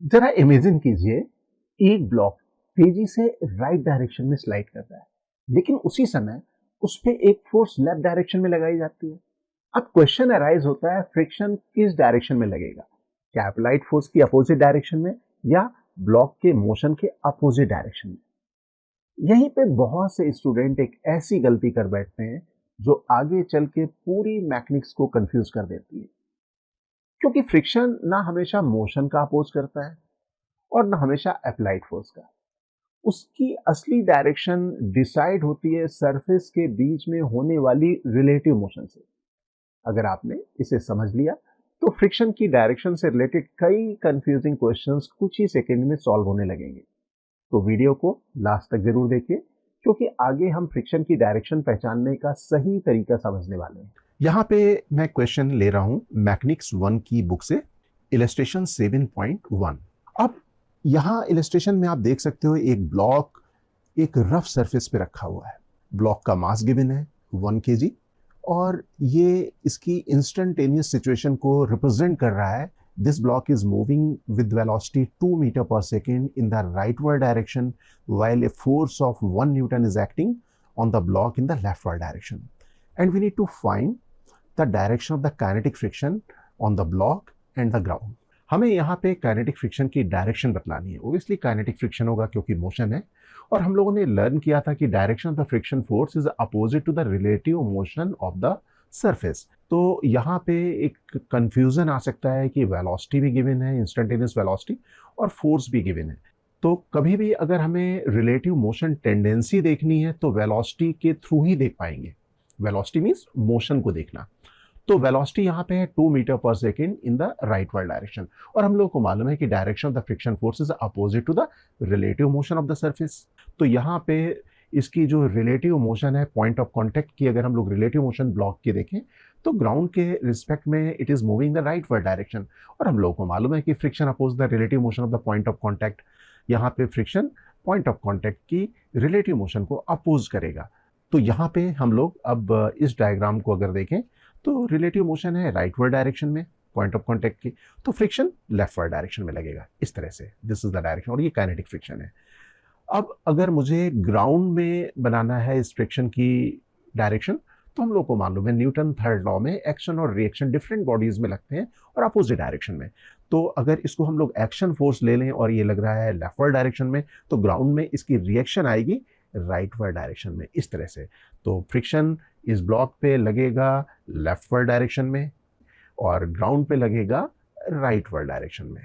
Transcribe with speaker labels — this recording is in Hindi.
Speaker 1: जरा इमेजिन कीजिए, एक ब्लॉक तेजी से राइट डायरेक्शन में स्लाइड कर रहा है, लेकिन उसी समय उस पे एक फोर्स लेफ्ट डायरेक्शन में लगाई जाती है। अब क्वेश्चन अराइज होता है, फ्रिक्शन किस डायरेक्शन में लगेगा? क्या अप्लाइड फोर्स की अपोजिट डायरेक्शन में या ब्लॉक के मोशन के अपोजिट डायरेक्शन में? यहीं पे बहुत से स्टूडेंट एक ऐसी गलती कर बैठते हैं जो आगे चल के पूरी मैकेनिक्स को कंफ्यूज कर देती है, क्योंकि फ्रिक्शन ना हमेशा मोशन का अपोज करता है और ना हमेशा अप्लाइड फोर्स का। उसकी असली डायरेक्शन डिसाइड होती है सरफेस के बीच में होने वाली रिलेटिव मोशन से। अगर आपने इसे समझ लिया तो फ्रिक्शन की डायरेक्शन से रिलेटेड कई कंफ्यूजिंग क्वेश्चंस कुछ ही सेकंड में सॉल्व होने लगेंगे। तो वीडियो को लास्ट तक जरूर देखिए, क्योंकि आगे हम फ्रिक्शन की डायरेक्शन पहचानने का सही तरीका समझने वाले हैं। यहाँ पे मैं क्वेश्चन ले रहा हूं मैकेनिक्स 1 की बुक से, इलस्ट्रेशन 7.1। अब यहाँ इलस्ट्रेशन में आप देख सकते हो एक ब्लॉक एक रफ सरफेस पे रखा हुआ है। ब्लॉक का मास गिवन है 1 kg और ये इसकी इंस्टेंटेनियस सिचुएशन को रिप्रेजेंट कर रहा है। This block is moving with velocity 2 metre per second in the rightward direction while a force of 1 Newton is acting on the block in the leftward direction. And we need to find the direction of the kinetic friction on the block and the ground. हमें यहाँ पे काइनेटिक फ्रिक्शन की डायरेक्शन बतलानी है। ओबियसली काइनेटिक फ्रिक्शन होगा क्योंकि मोशन है, और हम लोगों ने लर्न किया था कि direction of the friction force is opposite to the relative motion of the surface. तो यहाँ पे एक कंफ्यूजन आ सकता है कि वेलोसिटी भी गिवन है, इंस्टेंटेनियस वेलोसिटी, और फोर्स भी गिवन है। तो कभी भी अगर हमें रिलेटिव मोशन टेंडेंसी देखनी है तो वेलोसिटी के थ्रू ही देख पाएंगे। वेलोसिटी मीन्स मोशन को देखना। तो वेलोसिटी यहाँ पे है 2 metre per second in the rightward direction, और हम लोगों को मालूम है कि direction of the friction force is opposite to the relative motion of the surface. तो यहाँ पे इसकी जो रिलेटिव मोशन है पॉइंट ऑफ कॉन्टैक्ट की, अगर हम लोग रिलेटिव मोशन ब्लॉक की देखें तो ग्राउंड के रिस्पेक्ट में it is moving the rightward direction, और हम लोगों को मालूम है कि friction oppose the relative motion of the point of contact. यहाँ पे फ्रिक्शन पॉइंट ऑफ कॉन्टैक्ट की रिलेटिव मोशन को अपोज करेगा। तो यहाँ पे हम लोग अब इस डायग्राम को अगर देखें तो रिलेटिव मोशन है राइटवर्ड डायरेक्शन में पॉइंट ऑफ कॉन्टैक्ट की, तो फ्रिक्शन लेफ्टवर्ड डायरेक्शन में लगेगा इस तरह से। दिस इज द डायरेक्शन, और ये काइनेटिक फ्रिक्शन है। अब अगर मुझे ग्राउंड में बनाना है इस फ्रिक्शन की डायरेक्शन, तो हम लोग को मालूम है न्यूटन थर्ड लॉ में एक्शन और रिएक्शन डिफरेंट बॉडीज में लगते हैं और अपोजिट डायरेक्शन में। तो अगर इसको हम लोग एक्शन फोर्स ले लें और ये लग रहा है लेफ्टवर्ड डायरेक्शन में, तो ग्राउंड में इसकी रिएक्शन आएगी राइटवर्ड डायरेक्शन में इस तरह से। तो फ्रिक्शन इस ब्लॉक पे लगेगा लेफ्टवर्ड डायरेक्शन में और ग्राउंड पे लगेगा राइटवर्ड डायरेक्शन में।